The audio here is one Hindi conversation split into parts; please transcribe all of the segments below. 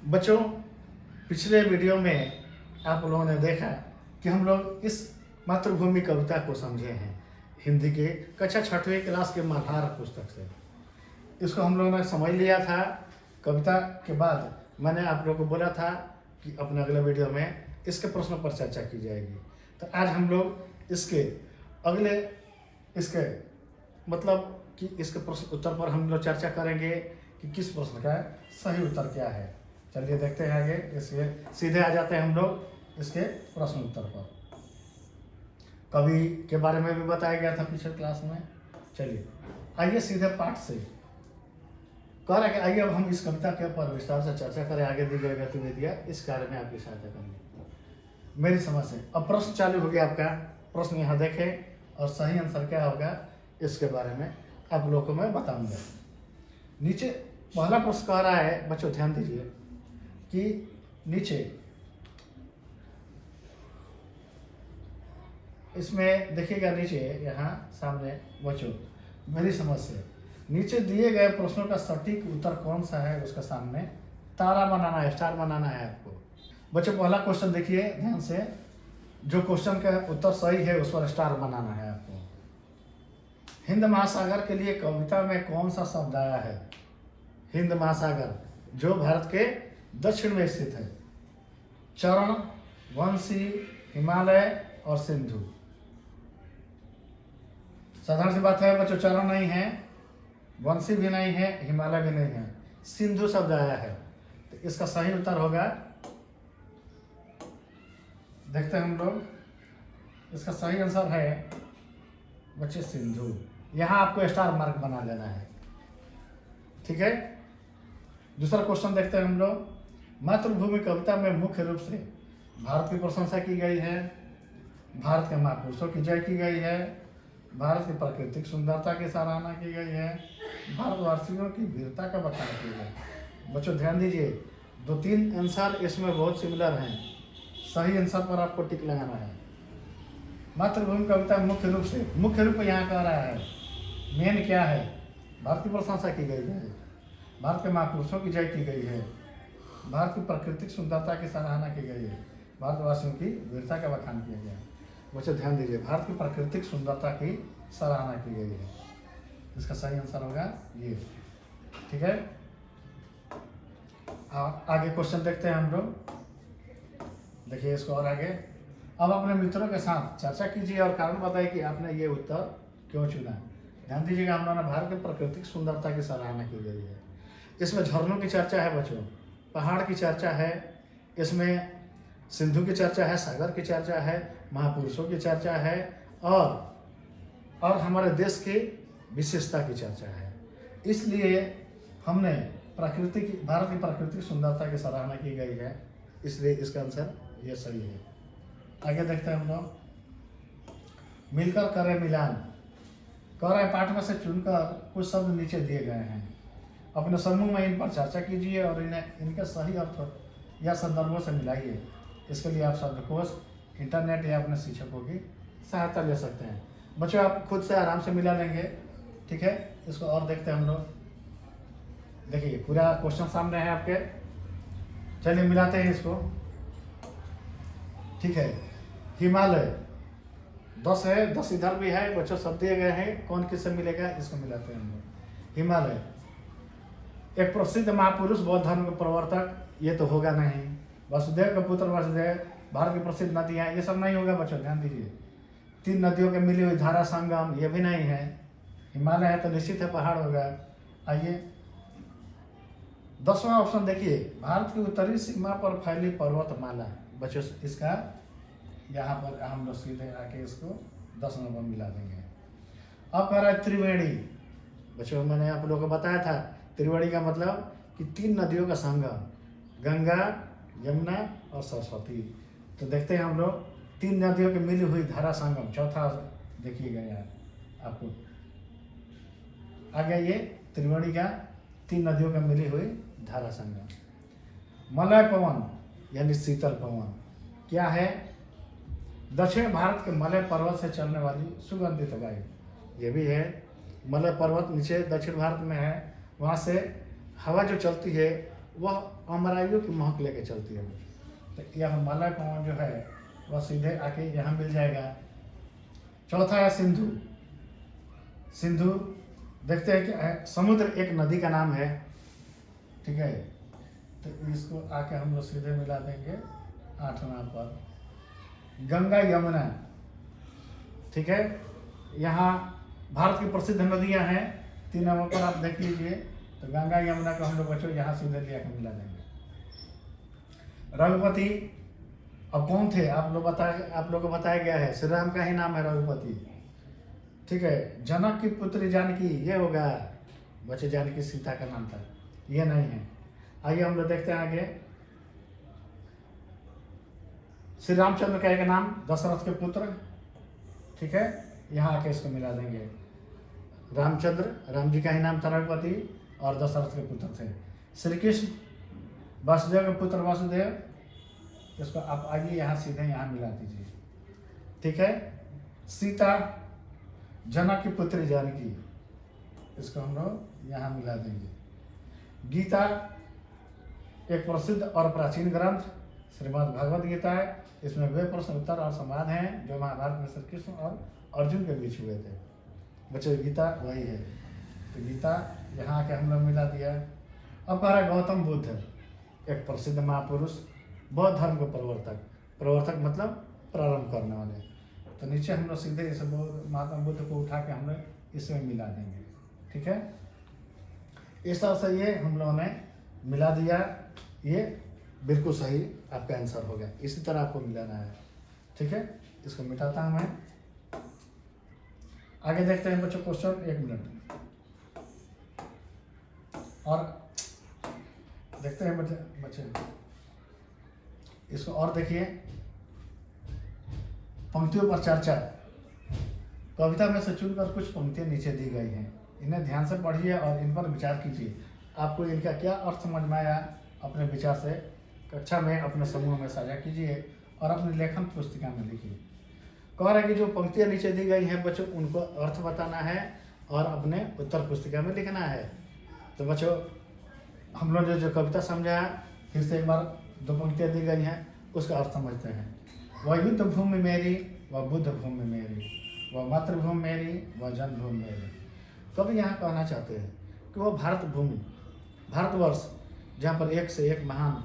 बच्चों, पिछले वीडियो में आप लोगों ने देखा कि हम लोग इस मातृभूमि कविता को समझे हैं हिंदी के कक्षा 6वीं क्लास के मल्हार पुस्तक से। इसको हम लोगों ने समझ लिया था। कविता के बाद मैंने आप लोगों को बोला था कि अपने अगले वीडियो में इसके प्रश्नों पर चर्चा की जाएगी। तो आज हम लोग इसके अगले मतलब कि इसके प्रश्न उत्तर पर हम लोग चर्चा करेंगे कि किस प्रश्न का सही उत्तर क्या है। चलिए देखते हैं आगे। इसके सीधे आ जाते हैं हम लोग इसके प्रश्न उत्तर पर। कवि के बारे में भी बताया गया था पिछले क्लास में। चलिए आइए सीधे पाठ से कह रहे कि आइए अब हम इस कविता के ऊपर विस्तार से चर्चा करें। आगे दी गई गतिविधियाँ इस कार्य में आपकी सहायता करेंगे मेरी समझ से। अब प्रश्न चालू हो गया आपका। प्रश्न यहाँ देखें और सही आंसर क्या होगा इसके बारे में आप लोगों को मैं बताऊंगा। नीचे पहला प्रश्न कह रहा है, बच्चों ध्यान दीजिए कि नीचे इसमें देखिएगा, नीचे यहाँ सामने बच्चों मेरी समझ से नीचे दिए गए प्रश्नों का सटीक उत्तर कौन सा है उसका सामने तारा बनाना है, स्टार बनाना है आपको। बच्चों पहला क्वेश्चन देखिए ध्यान से। जो क्वेश्चन का उत्तर सही है उस पर स्टार बनाना है आपको। हिंद महासागर के लिए कविता में कौन सा शब्द आया है? हिंद महासागर जो भारत के दक्षिण में स्थित है। चरण, वंशी, हिमालय और सिंधु। साधारण सी बात है बच्चों, चरण नहीं है, वंशी भी नहीं है, हिमालय भी नहीं है, सिंधु शब्द आया है। तो इसका सही उत्तर होगा, देखते हैं हम लोग, इसका सही आंसर है बच्चे सिंधु। यहाँ आपको स्टार मार्क बना लेना है, ठीक है। दूसरा क्वेश्चन देखते हैं हम लोग। मातृभूमि कविता में मुख्य रूप से भारत की प्रशंसा की गई है, भारत के महापुरुषों की जय की गई है, भारत की प्राकृतिक सुंदरता की सराहना की गई है, भारतवासियों की वीरता का बखान किया गया। बच्चों ध्यान दीजिए, 2-3 आंसर इसमें बहुत सिमिलर हैं। सही आंसर पर आपको टिक लगाना है। मातृभूमि कविता मुख्य रूप यहाँ कह रहा है, मेन क्या है? भारत की प्रशंसा की गई है, भारत के महापुरुषों की जय की गई है, भारत की प्राकृतिक सुंदरता की सराहना की गई है, भारतवासियों की वीरता का बखान किया गया। बच्चों ध्यान दीजिए, भारत की प्राकृतिक सुंदरता की सराहना की गई है। इसका सही आंसर होगा ये, ठीक है। आगे क्वेश्चन देखते हैं हम लोग। देखिए इसको और आगे। अब अपने मित्रों के साथ चर्चा कीजिए और कारण बताइए कि आपने ये उत्तर क्यों चुना। ध्यान दीजिएगा, हम लोगों ने भारत की प्राकृतिक सुंदरता की सराहना की गई है। इसमें झरनों की चर्चा है बच्चों, पहाड़ की चर्चा है, इसमें सिंधु की चर्चा है, सागर की चर्चा है, महापुरुषों की चर्चा है और हमारे देश की विशेषता की चर्चा है। इसलिए हमने भारत की प्राकृतिक सुंदरता की सराहना की गई है, इसलिए इसका आंसर ये सही है। आगे देखते हैं हम लोग। मिलकर करें मिलान कह रहे हैं, पाठ में से चुनकर कुछ शब्द नीचे दिए गए हैं। अपने समूह में इन पर चर्चा कीजिए और इनके सही अर्थ या संदर्भों से मिलाइए। इसके लिए आप शब्दकोश, इंटरनेट या अपने शिक्षकों की सहायता ले सकते हैं। बच्चों आप खुद से आराम से मिला लेंगे, ठीक है। इसको और देखते हैं हम लोग। देखिए पूरा क्वेश्चन सामने है आपके, चलिए मिलाते हैं इसको, ठीक है। हिमालय 10 है, 10 इधर भी है बच्चों, सब दिए गए हैं, कौन किससे मिलेगा इसको मिलाते हैं हम लोग। हिमालय एक प्रसिद्ध महापुरुष, बौद्ध धर्म के प्रवर्तक, ये तो होगा नहीं। वसुदेव का पुत्र वसुदेव, भारत की प्रसिद्ध नदियाँ, ये सब नहीं होगा बच्चों, ध्यान दीजिए। 3 नदियों के मिली हुई धारा संगम, ये भी नहीं है। हिमालय है तो निश्चित है पहाड़ होगा। आइए 10वां ऑप्शन देखिए, भारत की उत्तरी सीमा पर फैली पर्वतमाला। बच्चों इसका यहाँ पर हम लोग सीधे आके इसको 10 नंबर मिला देंगे। अब कह रहा है त्रिवेणी। बच्चों मैंने आप लोगों को बताया था, त्रिवेणी का मतलब कि 3 नदियों का संगम, गंगा, यमुना और सरस्वती। तो देखते हैं हम लोग 3 नदियों की मिली हुई धारा संगम, चौथा देखिएगा यार आपको आ गया ये त्रिवेणी का 3 नदियों का मिली हुई धारा संगम। मलय पवन यानी शीतल पवन क्या है? दक्षिण भारत के मलय पर्वत से चलने वाली सुगंधित वायु, ये भी है। मलय पर्वत नीचे दक्षिण भारत में है, वहाँ से हवा जो चलती है वह अमराइयों की महक लेके चलती है। तो यह मलय पवन जो है वह सीधे आके यहाँ मिल जाएगा। चौथा है सिंधु। सिंधु देखते हैं कि समुद्र एक नदी का नाम है, ठीक है। तो इसको आके हम लोग सीधे मिला देंगे 8वां पर। गंगा यमुना, ठीक है। यहाँ भारत की प्रसिद्ध नदियाँ हैं 3 नंबर पर आप देख लीजिए। तो गंगा यमुना को हम लोग बच्चों यहाँ सीधे लिया के मिला देंगे। रघुपति अब कौन थे आप लोग को बताया गया है, श्री राम का ही नाम है रघुपति, ठीक है। जनक की पुत्री जानकी, ये होगा बच्चे, जानकी सीता का नाम था, ये नहीं है। आइए हम लोग देखते हैं आगे। श्री रामचंद्र का एक नाम दशरथ के पुत्र, ठीक है। यहाँ आके इसको मिला देंगे। रामचंद्र, राम जी का ही नाम था रघुपति और दशरथ के पुत्र थे। श्री कृष्ण वासुदेव के पुत्र वासुदेव, इसको आप आइए यहाँ सीधे यहाँ मिला दीजिए, ठीक है। सीता जनक की पुत्री जानकी, इसको हम लोग यहाँ मिला देंगे। गीता एक प्रसिद्ध और प्राचीन ग्रंथ श्रीमद् भगवद गीता है। इसमें वे प्रश्न उत्तर और संवाद हैं जो महाभारत में श्री कृष्ण और अर्जुन के बीच हुए थे। बच्चों गीता वही है। तो गीता यहाँ के हम लोग मिला दिया। अब कह रहा है गौतम बुद्ध, एक प्रसिद्ध महापुरुष, बौद्ध धर्म के प्रवर्तक मतलब प्रारंभ करने वाले। तो नीचे हम लोग सीधे इस महात्मा बुद्ध को उठा के हम लोग इसमें मिला देंगे, ठीक है। इस तरह से ये हम लोगों ने मिला दिया। ये बिल्कुल सही आपका आंसर हो गया। इसी तरह आपको मिलाना है, ठीक है। इसको मिटाता हूँ मैं। आगे देखते हैं बच्चों क्वेश्चन, 1 मिनट और देखते हैं बच्चे इसको और देखिए। पंक्तियों पर चर्चा। कविता में से चुनकर कुछ पंक्तियां नीचे दी गई हैं, इन्हें ध्यान से पढ़िए और इन पर विचार कीजिए। आपको इनका क्या अर्थ समझ में आया, अपने विचार से कक्षा में अपने समूह में साझा कीजिए और अपनी लेखन पुस्तिका में लिखिए। कह रहा है कि जो पंक्तियां नीचे दी गई हैं बच्चों, उनको अर्थ बताना है और अपने उत्तर पुस्तिका में लिखना है। तो बच्चों हम लोग जो कविता समझा, फिर से एक बार 2 पंक्तियां दी गई हैं, उसका अर्थ समझते हैं। वह युद्ध भूमि मेरी, वह बुद्ध भूमि मेरी, वह मातृभूमि मेरी, वह जन्मभूमि मेरी। कवि यहाँ कहना चाहते हैं कि वह भारत भूमि, भारतवर्ष, जहाँ पर एक से एक महान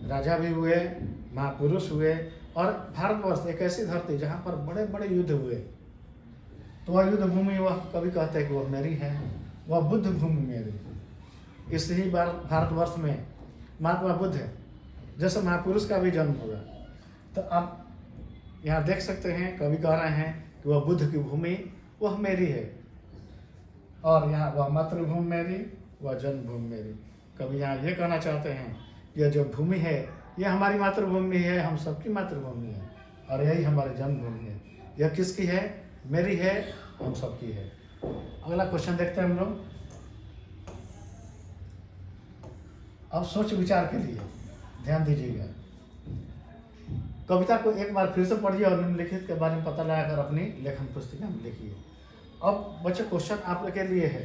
राजा भी हुए, महापुरुष हुए, और भारतवर्ष एक ऐसी धरती जहाँ पर बड़े बड़े युद्ध हुए, तो वह युद्ध भूमि, वह कवि कहते हैं कि वह मेरी है, वह बुद्ध भूमि मेरी। इस ही भारतवर्ष में महात्मा बुद्ध जैसे महापुरुष का भी जन्म होगा। तो आप यहाँ देख सकते हैं कवि कह रहे हैं कि वह बुद्ध की भूमि वह मेरी है, और यहाँ वह मातृभूमि मेरी, वह जन्मभूमि मेरी। कवि यहाँ ये कहना चाहते हैं यह जो भूमि है यह हमारी मातृभूमि है, हम सबकी मातृभूमि है, और यही हमारी जन्मभूमि है। यह किसकी है? मेरी है, हम सबकी है। अगला क्वेश्चन देखते हैं हम लोग। अब सोच विचार के लिए ध्यान दीजिएगा। कविता को एक बार फिर से पढ़िए और निम्नलिखित के बारे में पता लगाकर अपनी लेखन पुस्तिका में लिखिए। अब बच्चे क्वेश्चन आप लोग के लिए है,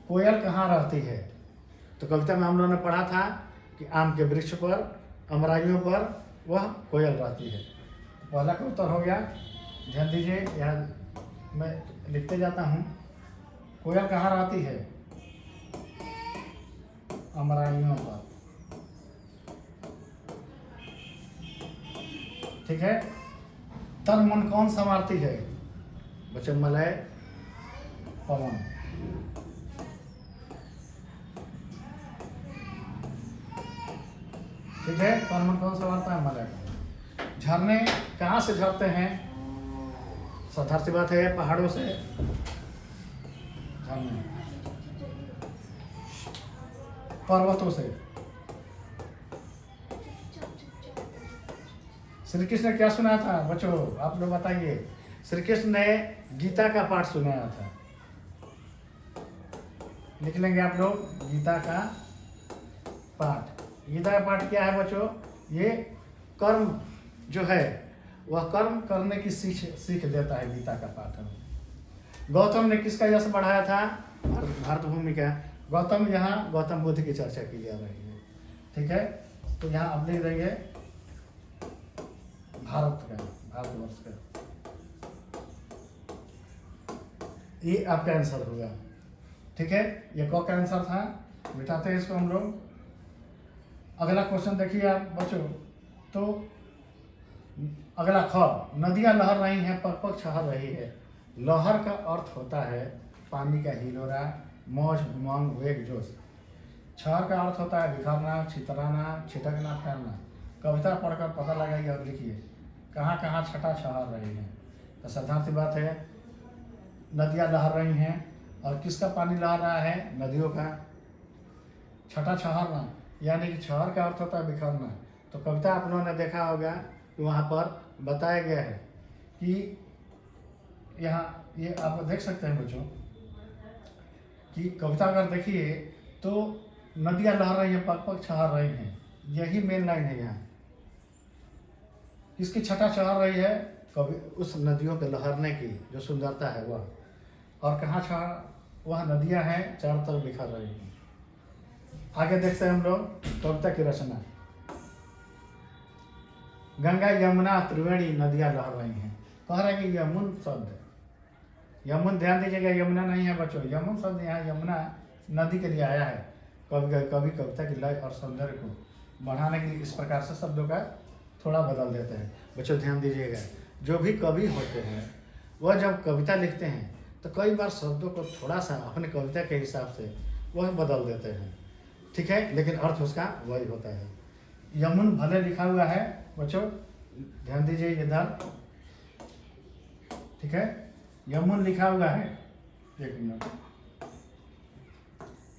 कोयल कहाँ रहती है? तो कविता में हम लोगों ने पढ़ा था कि आम के वृक्ष पर, अमराइयों पर वह कोयल रहती है। पहला का उत्तर हो गया, ध्यान दीजिए, यहाँ मैं लिखते जाता हूँ। कोयल कहाँ रहती है? अमराइयों पर, ठीक है। तन मन कौन संवारती है? बच्चे मलय पवन। ठीक है, तन मन कौन संवारता है? मलय। झरने कहाँ से झरते हैं? साधारण सी बात है, पहाड़ों से। झरने पर्वतों से। श्री कृष्ण ने क्या सुनाया था बच्चों, आप लोग बताइए। श्री कृष्ण ने गीता का पाठ सुनाया था। लिख लेंगे आप लोग, गीता का पाठ। गीता का पाठ क्या है बच्चों? ये कर्म जो है वह कर्म करने की सीख देता है। गीता का पाठ। गौतम ने किसका यश बढ़ाया था? भारत भूमि का। गौतम, यहाँ गौतम बुद्ध की चर्चा की जा रही है। ठीक है। तो यहाँ आप लिख देंगे भारत का, भारतवर्ष का, ये आपका आंसर होगा। ठीक है, ये क का आंसर था। मिटाते हैं इसको हम लोग। अगला क्वेश्चन देखिए आप बच्चों, तो अगला ख, नदियां लहर रही हैं, पग पग छहर रही है। लहर का अर्थ होता है पानी का हिलोरा, मौज, उमंग, वेग, जोश। छहर का अर्थ होता है बिखरना, छितराना, छिटकना, फैलना। कविता पढ़कर पता लगाइए और लिखिए कहाँ कहाँ छटा छहर रही है। तो साधारण सी बात है, नदियां लहर रही हैं, और किसका पानी लहर रहा है? नदियों का। छटा छहरना यानी कि छहर का अर्थ होता है बिखरना। तो कविता आप लोगों ने देखा होगा कि वहाँ पर बताया गया है कि यहाँ ये आप देख सकते हैं बच्चों कि कविता अगर देखिए तो नदियां लहर रही हैं, पग पग छहर रही हैं, यही मेन लाइन है यहाँ। किसकी छटा छहर रही है? कभी उस नदियों के लहरने की जो सुंदरता है वह। और कहाँ छहर? वह नदियां हैं चारों तरफ बिखर रही हैं। आगे देखते हैं हम लोग कविता की रचना। गंगा यमुना त्रिवेणी नदियां लहर रही हैं। कह रहे हैं कि यमुन शब्द, यमुन ध्यान दीजिएगा, यमुना नहीं है बच्चों। यमुन शब्द यहाँ यमुना नदी के लिए आया है। कभी कविता की लय और सौंदर्य को बढ़ाने के लिए इस प्रकार से शब्दों का थोड़ा बदल देते हैं। बच्चों ध्यान दीजिएगा, जो भी कवि होते हैं वह जब कविता लिखते हैं तो कई बार शब्दों को थोड़ा सा अपने कविता के हिसाब से वह बदल देते हैं। ठीक है, लेकिन अर्थ उसका वही होता है। यमुन भले लिखा हुआ है बच्चों, ध्यान दीजिए इधर। ठीक है, यमुन लिखा हुआ है, एक मिनट,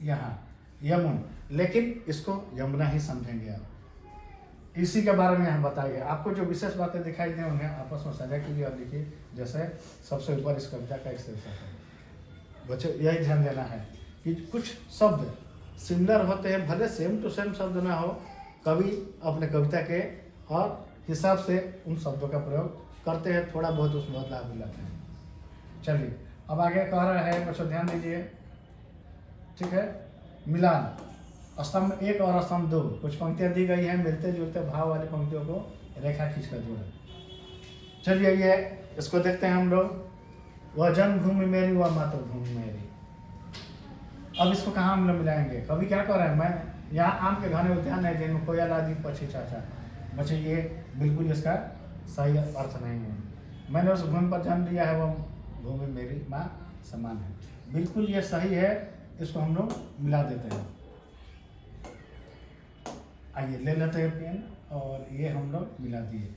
यहाँ यमुन, लेकिन इसको यमुना ही समझेंगे आप। इसी के बारे में हम बताएंगे आपको। जो विशेष बातें दिखाई दें उन्हें आपस में साझा कीजिए और लिखिए। जैसे सबसे ऊपर इस कविता का एक शीर्षक है। बच्चों यही ध्यान देना है कि कुछ शब्द सिमिलर होते हैं, भले सेम टू सेम शब्द ना हो, कवि अपने कविता के और हिसाब से उन शब्दों का प्रयोग करते हैं, थोड़ा बहुत उसमें बदलाव भी लाते हैं। चलिए अब आगे कह रहा है बच्चों, ध्यान दीजिए। ठीक है, मिलान, स्तंभ 1 और स्तंभ 2 कुछ पंक्तियां दी गई हैं, मिलते जुलते भाव वाली पंक्तियों को रेखा खींच कर जोड़ें। चलिए ये इसको देखते हैं हम लोग। वह जन्मभूमि मेरी, वह मातृभूमि मेरी। अब इसको कहाँ हम लोग मिलाएंगे? कभी क्या कर रहे हैं, मैं यहाँ आम के घने उद्यान है जिनमें कोयल आदि पक्षी चाचा। बच्चे ये बिल्कुल इसका सही अर्थ नहीं है। मैंने उस भूमि पर जन्म लिया है, वह भूमि मेरी माँ समान है। बिल्कुल ये सही है, इसको हम लोग मिला देते हैं। आइए ले लेते हैं पेन और ये हम लोग मिला दिए।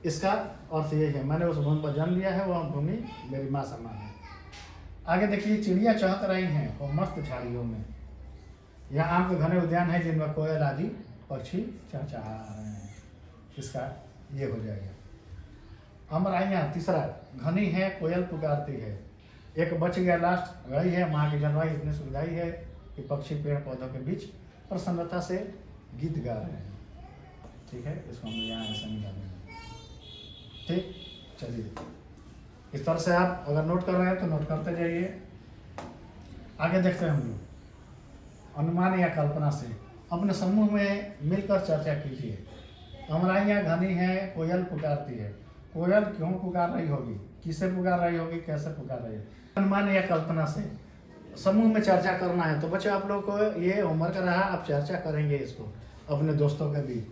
इसका अर्थ ये है, मैंने उस भूमि पर जन्म लिया है, वह भूमि मेरी माँ समान है। आगे देखिए, चिड़िया चहक रही हैं और मस्त झाड़ियों में। यहाँ आम के घने उद्यान है जिनमें कोयल आदि पक्षी चहचहा रहे हैं। इसका ये हो जाएगा। अमर आई यहाँ तीसरा, घनी है कोयल पुकारती है। एक बच गया लास्ट, गई है माँ की जलवायु इतनी सुविधाई है कि पक्षी पेड़ पौधों के बीच प्रसन्नता से गीत गा रहे हैं। ठीक है, इसको हम यहाँ ऐसा मिला देंगे। ठीक, चलिए इस तरह से आप अगर नोट कर रहे हैं तो नोट करते जाइए। आगे देखते हैं हम लोग। अनुमान या कल्पना से अपने समूह में मिलकर चर्चा कीजिए। अमराइयाँ घनी है, कोयल पुकारती है। कोयल क्यों पुकार रही होगी, किसे पुकार रही होगी, कैसे पुकार रही है? अनुमान या कल्पना से समूह में चर्चा करना है। तो बच्चों आप लोग को ये होमवर्क रहा, आप चर्चा करेंगे इसको अपने दोस्तों के भी।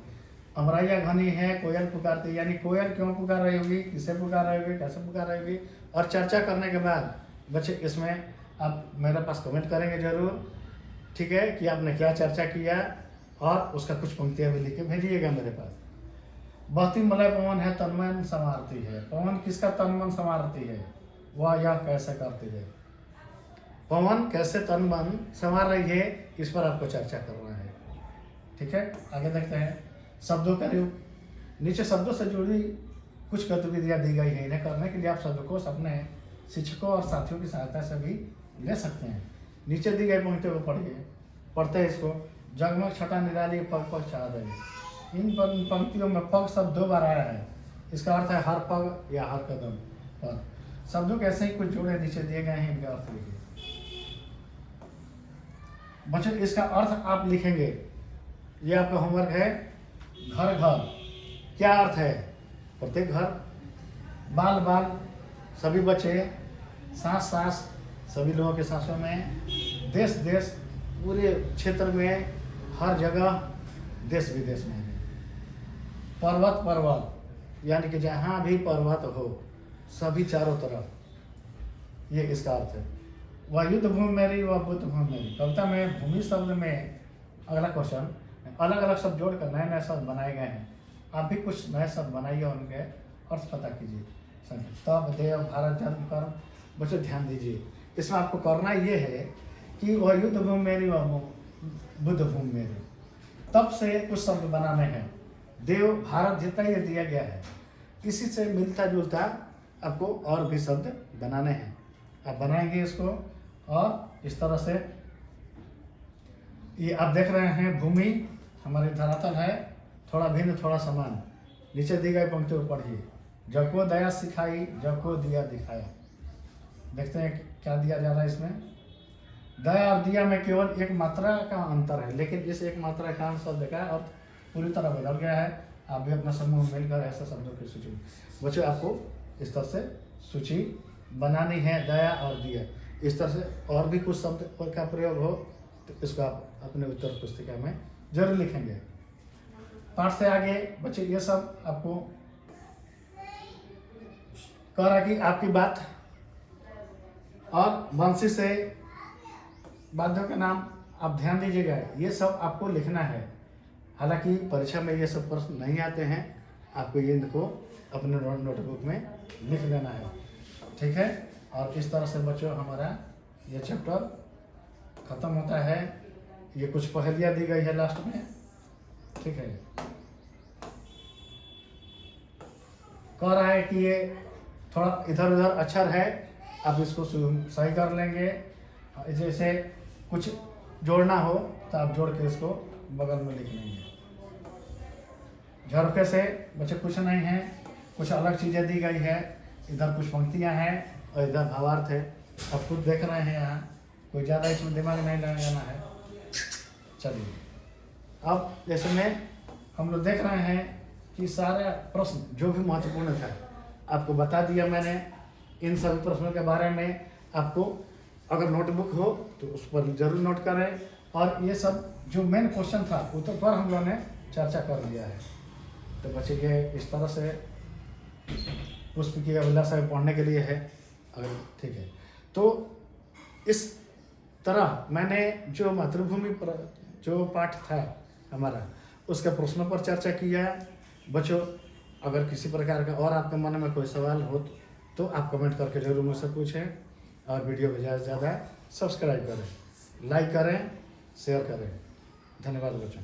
अमराइयाँ घनी है, कोयल पुकारती, यानी कोयल क्यों पुकार रही होगी, किसे पुकार रही होगी, कैसे पुकार रही होगी। और चर्चा करने के बाद बच्चे इसमें आप मेरे पास कमेंट करेंगे जरूर। ठीक है, कि आपने क्या चर्चा किया और उसका कुछ पंक्तियाँ भी लिख के भेजिएगा मेरे पास। बहती मलय पवन है, तन मन संवारती है। पवन किसका तन मन संवारती है, वह यह कैसे करती है। पवन कैसे तन मन संवार रही है, इस पर आपको चर्चा करना है। ठीक है, आगे देखते हैं। शब्दों का नीचे शब्दों से जुड़ी कुछ गतिविधियाँ दी गई है। इन्हें करने के लिए आप शब्दकोश अपने शिक्षकों और साथियों की सहायता से भी ले सकते हैं। नीचे दी गई पंक्तियों को पढ़िए, पढ़ते हैं इसको। जगमग छटा निराली, पग पग छा रही। इन पंक्तियों में पग शब्द 2 बार आया है। इसका अर्थ है हर पग या हर कदम पर। शब्दों के ऐसे ही कुछ जोड़े नीचे दिए गए हैं, इनका अर्थ लिखिए। बच्चों इसका अर्थ आप लिखेंगे ये आपका होमवर्क है। घर घर क्या अर्थ है? प्रत्येक घर, बाल बाल सभी बच्चे, सांस सांस सभी लोगों के सांसों में, देश देश पूरे क्षेत्र में, हर जगह, देश विदेश में, पर्वत पर्वत यानी कि जहाँ भी पर्वत हो सभी चारों तरफ, ये इसका अर्थ है। वह युद्ध भूमि मेरी, वह बुद्ध भूमि मेरी। कविता में भूमि शब्द में अगला क्वेश्चन, अलग अलग शब्द जोड़कर नए नए शब्द बनाए गए हैं। आप भी कुछ नए शब्द बनाइए और उनके अर्थ पता कीजिए। तब देव भारत जन्म कर्म, बच्चों ध्यान दीजिए। इसमें आपको करना ये है कि वह युद्ध भूमि मेरी, वह बुद्ध भूमि मेरी। तब से कुछ शब्द बनाने हैं। देव भारत जितना ये दिया गया है, इसी से मिलता जुलता आपको और भी शब्द बनाने हैं। आप बनाएंगे इसको, और इस तरह से ये आप देख रहे हैं भूमि हमारी धरातल है, थोड़ा भिन्न थोड़ा समान। नीचे दी गई पंक्तियों को पढ़िए। जब को दया सिखाई, जब को दिया दिखाया। देखते हैं क्या दिया जा रहा है इसमें। दया और दिया में केवल एक मात्रा का अंतर है, लेकिन इस एक मात्रा का शब्द का अर्थ पूरी तरह बदल गया है। आप भी अपना समूह मिलकर ऐसे शब्दों की सूची, बच्चों आपको इस तरह से सूची बनानी है। दया और दिया, इस तरह से और भी कुछ शब्द का प्रयोग हो तो इसको आप अपने उत्तर पुस्तिका में जरूर लिखेंगे। पाठ से आगे बच्चे ये सब आपको कह रहा कि आपकी बात, और वंशी से वाद्यों के नाम आप ध्यान दीजिएगा, ये सब आपको लिखना है। हालांकि परीक्षा में ये सब प्रश्न नहीं आते हैं, आपको ये इनको अपने नोटबुक में लिख लेना है, ठीक है। और इस तरह से बच्चों हमारा ये चैप्टर खत्म होता है। ये कुछ पहेलियाँ दी गई है लास्ट में, ठीक है। कह रहा है कि ये थोड़ा इधर उधर अक्षर है, आप इसको सही कर लेंगे। जैसे कुछ जोड़ना हो तो आप जोड़ के इसको बगल में लिख लेंगे। झरोखे से बच्चे कुछ नहीं है, कुछ अलग चीज़ें दी गई है। इधर कुछ पंक्तियां हैं और इधर भावार्थ है। आप खुद देख रहे हैं, यहाँ कोई ज़्यादा इसमें दिमाग नहीं लगाना है। चलिए, अब जैसे में हम लोग देख रहे हैं कि सारे प्रश्न जो भी महत्वपूर्ण था आपको बता दिया मैंने। इन सभी प्रश्नों के बारे में आपको अगर नोटबुक हो तो उस पर जरूर नोट करें। और ये सब जो मेन क्वेश्चन था उस पर हम लोगों ने चर्चा कर लिया है। तो बच्चे ये इस तरह से पुष्प की अभिलाषा पढ़ने के लिए है, अगर ठीक है तो इस तरह मैंने जो मातृभूमि पर जो पाठ था हमारा उसके प्रश्नों पर चर्चा किया। बच्चों अगर किसी प्रकार का और आपके मन में कोई सवाल हो तो आप कमेंट करके जरूर मुझसे पूछें। और वीडियो को ज़्यादा से ज़्यादा सब्सक्राइब करें, लाइक करें, शेयर करें। धन्यवाद बच्चों।